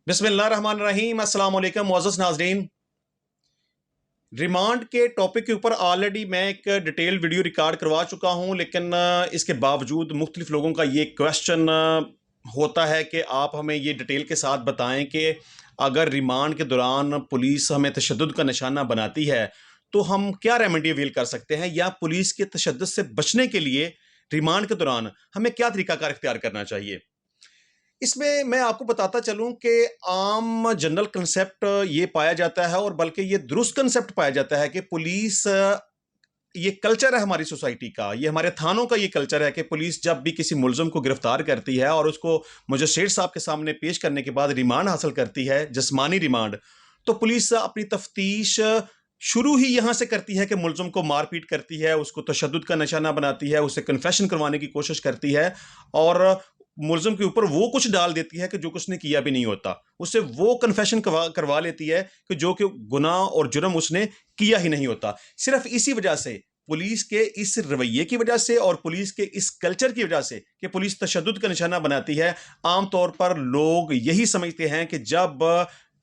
बिस्मिल्लाहिर्रहमानिर्रहीम अस्सलाम वालेकुम मुअज़्ज़ज़ नाज़रीन। रिमांड के टॉपिक के ऊपर ऑलरेडी मैं एक डिटेल वीडियो रिकॉर्ड करवा चुका हूं, लेकिन इसके बावजूद मुख्तलिफ लोगों का ये क्वेश्चन होता है कि आप हमें ये डिटेल के साथ बताएं कि अगर रिमांड के दौरान पुलिस हमें तशद्दुद का निशाना बनाती है तो हम क्या रेमेडी अवेल कर सकते हैं, या पुलिस के तशद्दुद से बचने के लिए रिमांड के दौरान हमें क्या तरीकाकार इख्तियार करना चाहिए। इसमें मैं आपको बताता चलूं कि आम जनरल कंसेप्ट ये पाया जाता है, और बल्कि ये दुरुस्त कंसेप्ट पाया जाता है कि पुलिस ये कल्चर है हमारी सोसाइटी का, ये हमारे थानों का ये कल्चर है कि पुलिस जब भी किसी मुलज़िम को गिरफ्तार करती है और उसको मजिस्ट्रेट साहब के सामने पेश करने के बाद रिमांड हासिल करती है, जिस्मानी रिमांड, तो पुलिस अपनी तफ्तीश शुरू ही यहाँ से करती है कि मुलज़िम को मारपीट करती है, उसको तशद्दुद का निशाना बनाती है, उसे कन्फेशन करवाने की कोशिश करती है, और मुलज़िम के ऊपर वो कुछ डाल देती है कि जो कुछ उसने किया भी नहीं होता। उससे वो कन्फेशन करवा लेती है कि जो कि गुनाह और जुर्म उसने किया ही नहीं होता। सिर्फ इसी वजह से, पुलिस के इस रवैये की वजह से और पुलिस के इस कल्चर की वजह से कि पुलिस तशद्दुद का निशाना बनाती है, आम तौर पर लोग यही समझते हैं कि जब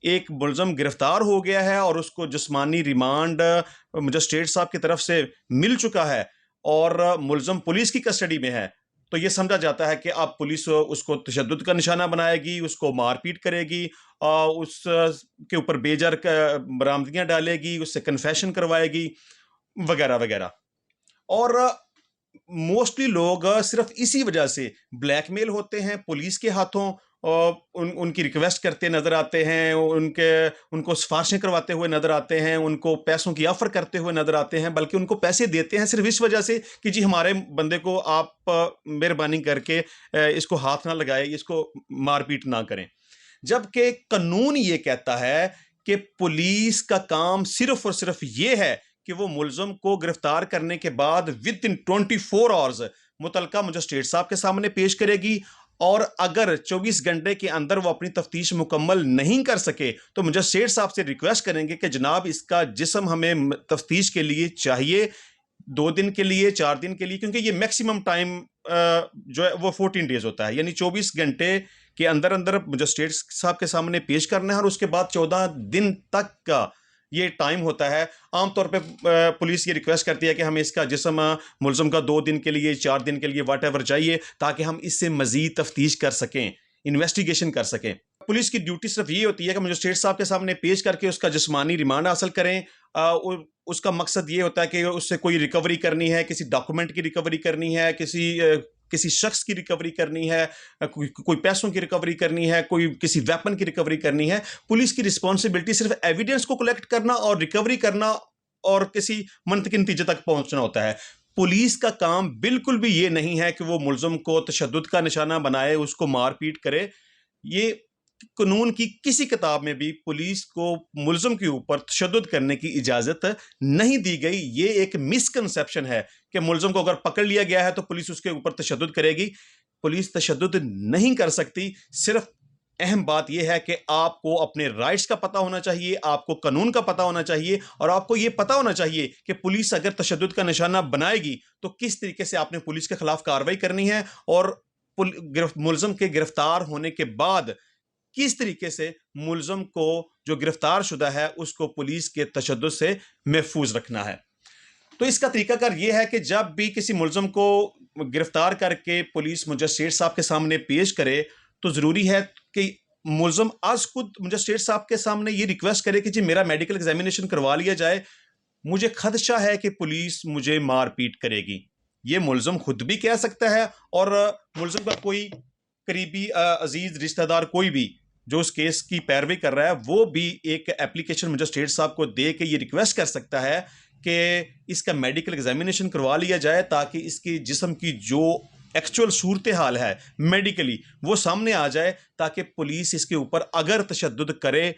एक मुलज़िम गिरफ्तार हो गया है और उसको जिस्मानी रिमांड मजिस्ट्रेट साहब की तरफ से मिल चुका है और मुलज़िम पुलिस की कस्टडी में है, तो ये समझा जाता है कि अब पुलिस उसको तशद्दुद का निशाना बनाएगी, उसको मारपीट करेगी, उस के ऊपर बेजर बरामदगियां डालेगी, उससे कन्फेशन करवाएगी, वगैरह वगैरह। और मोस्टली लोग सिर्फ इसी वजह से ब्लैकमेल होते हैं पुलिस के हाथों, उनकी रिक्वेस्ट करते नजर आते हैं, उनको सिफारिशें करवाते हुए नजर आते हैं, उनको पैसों की ऑफर करते हुए नजर आते हैं, बल्कि उनको पैसे देते हैं सिर्फ इस वजह से कि जी हमारे बंदे को आप मेहरबानी करके इसको हाथ ना लगाए, इसको मारपीट ना करें। जबकि कानून ये कहता है कि पुलिस का काम सिर्फ और सिर्फ ये है कि वो मुलज़िम को गिरफ्तार करने के बाद विद इन 24 आवर्स मुतलका मजिस्ट्रेट साहब के सामने पेश करेगी, और अगर 24 घंटे के अंदर वो अपनी तफ्तीश मुकम्मल नहीं कर सके तो मजिस्ट्रेट साहब से रिक्वेस्ट करेंगे कि जनाब इसका जिस्म हमें तफ्तीश के लिए चाहिए, 2 दिन के लिए, 4 दिन के लिए, क्योंकि ये मैक्सिमम टाइम जो है वो 14 डेज होता है, यानी 24 घंटे के अंदर अंदर मजिस्ट्रेट साहब के सामने पेश करना है, और उसके बाद 14 दिन तक का ये टाइम होता है। आमतौर पे पुलिस ये रिक्वेस्ट करती है कि हमें इसका जिस्म मुलज़िम का 2 दिन के लिए, 4 दिन के लिए, वट एवर चाहिए, ताकि हम इससे मजीद तफ्तीश कर सकें, इन्वेस्टिगेशन कर सकें। पुलिस की ड्यूटी सिर्फ ये होती है कि मजिस्ट्रेट साहब के सामने पेश करके उसका जिस्मानी रिमांड हासिल करें। उसका मकसद ये होता है कि उससे कोई रिकवरी करनी है, किसी डॉक्यूमेंट की रिकवरी करनी है, किसी शख्स की रिकवरी करनी है, कोई पैसों की रिकवरी करनी है, कोई किसी वेपन की रिकवरी करनी है। पुलिस की रिस्पॉन्सिबिलिटी सिर्फ एविडेंस को कलेक्ट करना और रिकवरी करना और किसी मंतकी नतीजे तक पहुंचना होता है। पुलिस का काम बिल्कुल भी ये नहीं है कि वो मुलज़िम को तशद्दुद का निशाना बनाए, उसको मारपीट करे। ये कानून की किसी किताब में भी पुलिस को मुलज़िम के ऊपर तशद्दुद करने की इजाज़त नहीं दी गई। ये एक मिसकंसेप्शन है कि मुलज़िम को अगर पकड़ लिया गया है तो पुलिस उसके ऊपर तशद्दुद करेगी। पुलिस तशद्दुद नहीं कर सकती। सिर्फ अहम बात यह है कि आपको अपने राइट्स का पता होना चाहिए, आपको कानून का पता होना चाहिए, और आपको यह पता होना चाहिए कि पुलिस अगर तशद्दुद का निशाना बनाएगी तो किस तरीके से आपने पुलिस के खिलाफ कार्रवाई करनी है, और मुलज़िम के गिरफ्तार होने के बाद किस तरीके से मुलज़िम को जो गिरफ्तार शुदा है उसको पुलिस के तशद्दुद से महफूज रखना है। तो इसका तरीकाकार यह है कि जब भी किसी मुलज़िम को गिरफ्तार करके पुलिस मजिस्ट्रेट साहब के सामने पेश करे, तो ज़रूरी है कि मुलज़िम आज खुद मजिस्ट्रेट साहब के सामने ये रिक्वेस्ट करे कि जी मेरा मेडिकल एग्जामिनेशन करवा लिया जाए, मुझे खदशा है कि पुलिस मुझे मारपीट करेगी। ये मुलज़िम खुद भी कह सकता है, और मुलज़िम का कोई करीबी अजीज रिश्तेदार कोई भी जो उस केस की पैरवी कर रहा है, वो भी एक एप्लीकेशन मजिस्ट्रेट साहब को दे के ये रिक्वेस्ट कर सकता है कि इसका मेडिकल एग्जामिनेशन करवा लिया जाए, ताकि इसकी जिस्म की जो एक्चुअल सूरत हाल है मेडिकली वो सामने आ जाए, ताकि पुलिस इसके ऊपर अगर तशद्दुद करे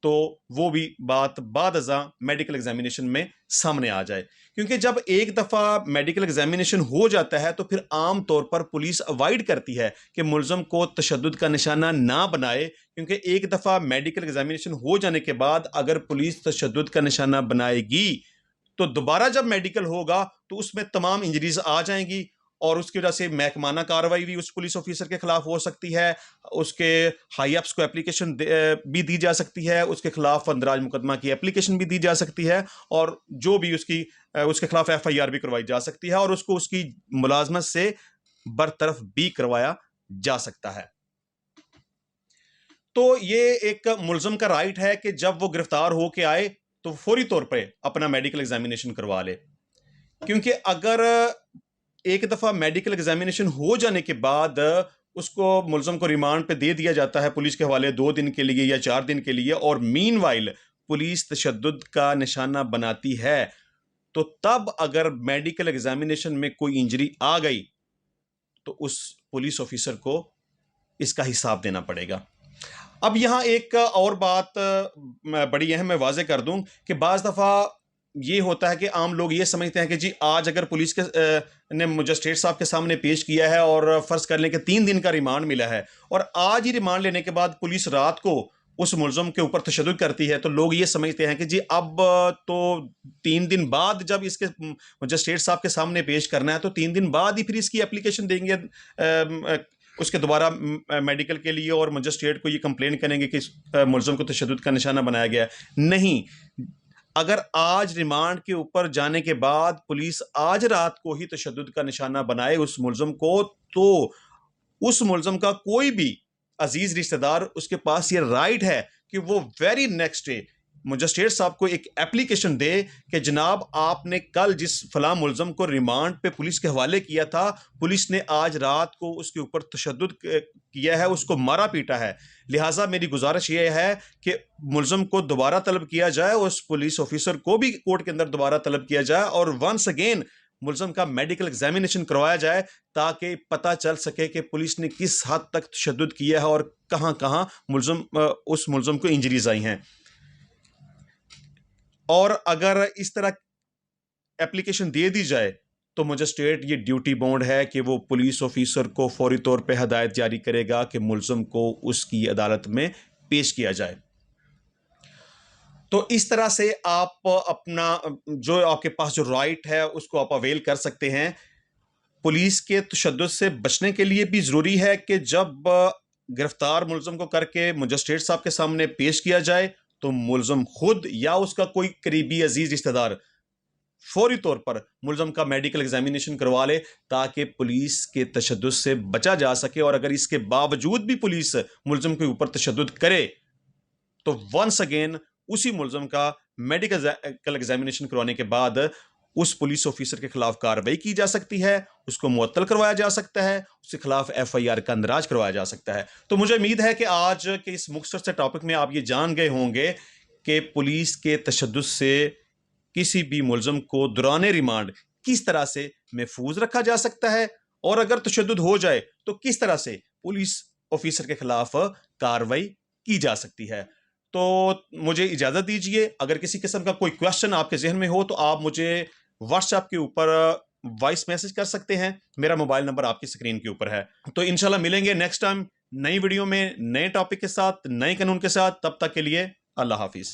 तो वो भी बात बाद अज़ां मेडिकल एग्जामिनेशन में सामने आ जाए। क्योंकि जब एक दफ़ा मेडिकल एग्जामिनेशन हो जाता है तो फिर आम तौर पर पुलिस अवॉइड करती है कि मुलज़िम को तशद्दुद का निशाना ना बनाए, क्योंकि एक दफ़ा मेडिकल एग्जामिनेशन हो जाने के बाद अगर पुलिस तशद्दुद का निशाना बनाएगी तो दोबारा जब मेडिकल होगा तो उसमें तमाम इंजरीज आ जाएंगी, और उसकी वजह से महकमाना कार्रवाई भी उस पुलिस ऑफिसर के खिलाफ हो सकती है, उसके हाई अप्स को एप्लीकेशन भी दी जा सकती है, उसके खिलाफ अंदराज मुकदमा की एप्लीकेशन भी दी जा सकती है, और जो भी उसके खिलाफ FIR भी करवाई जा सकती है, और उसको उसकी मुलाजमत से बरतरफ भी करवाया जा सकता है। तो ये एक मुलजम का राइट है कि जब वो गिरफ्तार होके आए तो फौरी तौर पे अपना मेडिकल एग्जामिनेशन करवा ले, क्योंकि अगर एक दफा मेडिकल एग्जामिनेशन हो जाने के बाद उसको मुलजम को रिमांड पे दे दिया जाता है पुलिस के हवाले 2 दिन के लिए या 4 दिन के लिए, और मीनवाइल पुलिस तशद्दुद का निशाना बनाती है, तो तब अगर मेडिकल एग्जामिनेशन में कोई इंजरी आ गई तो उस पुलिस ऑफिसर को इसका हिसाब देना पड़ेगा। अब यहाँ एक और बात बड़ी अहम मैं वाजे कर दूं कि बाज़ दफ़ा ये होता है कि आम लोग ये समझते हैं कि जी आज अगर पुलिस के ने मजिस्ट्रेट साहब के सामने पेश किया है और फ़र्ज़ कर लें कि 3 दिन का रिमांड मिला है, और आज ही रिमांड लेने के बाद पुलिस रात को उस मुलज़म के ऊपर तशद्दुद करती है, तो लोग ये समझते हैं कि जी अब तो 3 दिन बाद जब इसके मजिस्ट्रेट साहब के सामने पेश करना है तो 3 दिन बाद ही फिर इसकी एप्लीकेशन देंगे उसके दोबारा मेडिकल के लिए, और मजिस्ट्रेट को ये कंप्लेन करेंगे कि मुलज़म को तशद्दुद का निशाना बनाया गया। नहीं, अगर आज रिमांड के ऊपर जाने के बाद पुलिस आज रात को ही तशद्दुद का निशाना बनाए उस मुलज़म को, तो उस मुलज़म का कोई भी अजीज रिश्तेदार, उसके पास ये राइट है कि वो वेरी नेक्स्ट डे मजिस्ट्रेट साहब को एक एप्लीकेशन दे कि जनाब आपने कल जिस फलां मुलज़म को रिमांड पे पुलिस के हवाले किया था, पुलिस ने आज रात को उसके ऊपर तशद्दुद किया है, उसको मारा पीटा है, लिहाजा मेरी गुजारिश ये है कि मुलज़म को दोबारा तलब किया जाए, उस पुलिस ऑफिसर को भी कोर्ट के अंदर दोबारा तलब किया जाए, और वंस अगेन मुलज़म का मेडिकल एग्जामिनेशन करवाया जाए, ताकि पता चल सके कि पुलिस ने किस हद तक तशद्दुद किया है और कहाँ कहाँ उस मुलज़म को इंजरीज आई हैं। और अगर इस तरह एप्लीकेशन दे दी जाए तो मजिस्ट्रेट ये ड्यूटी बाउंड है कि वो पुलिस ऑफिसर को फौरी तौर पे हदायत जारी करेगा कि मुलज़म को उसकी अदालत में पेश किया जाए। तो इस तरह से आप अपना जो आपके पास जो राइट है उसको आप अवेल कर सकते हैं। पुलिस के तशद्दुद से बचने के लिए भी ज़रूरी है कि जब गिरफ्तार मुलज़म को करके मजिस्ट्रेट साहब के सामने पेश किया जाए तो मुलज़म खुद या उसका कोई करीबी अजीज रिश्तेदार फौरी तौर पर मुलज़म का मेडिकल एग्जामिनेशन करवा ले, ताकि पुलिस के तशद्दुद से बचा जा सके। और अगर इसके बावजूद भी पुलिस मुलज़म के ऊपर तशद्दुद करे तो वंस अगेन उसी मुलज़म का मेडिकल एग्जामिनेशन करवाने के बाद उस पुलिस ऑफिसर के खिलाफ कार्रवाई की जा सकती है, उसको मुअत्तल करवाया जा सकता है, उसके खिलाफ FIR का अंदराज करवाया जा सकता है। तो मुझे उम्मीद है कि आज के इस मुख्तसर से टॉपिक में आप ये जान गए होंगे कि पुलिस के तशद्दुद से किसी भी मुलज़म को दौरान रिमांड किस तरह से महफूज रखा जा सकता है, और अगर तशद्दुद हो जाए तो किस तरह से पुलिस ऑफिसर के खिलाफ कार्रवाई की जा सकती है। तो मुझे इजाज़त दीजिए। अगर किसी किस्म का कोई क्वेश्चन आपके जहन में हो तो आप मुझे व्हाट्सएप के ऊपर वॉइस मैसेज कर सकते हैं। मेरा मोबाइल नंबर आपकी स्क्रीन के ऊपर है। तो इंशाल्लाह मिलेंगे नेक्स्ट टाइम नई वीडियो में नए टॉपिक के साथ, नए कानून के साथ। तब तक के लिए अल्लाह हाफिज़।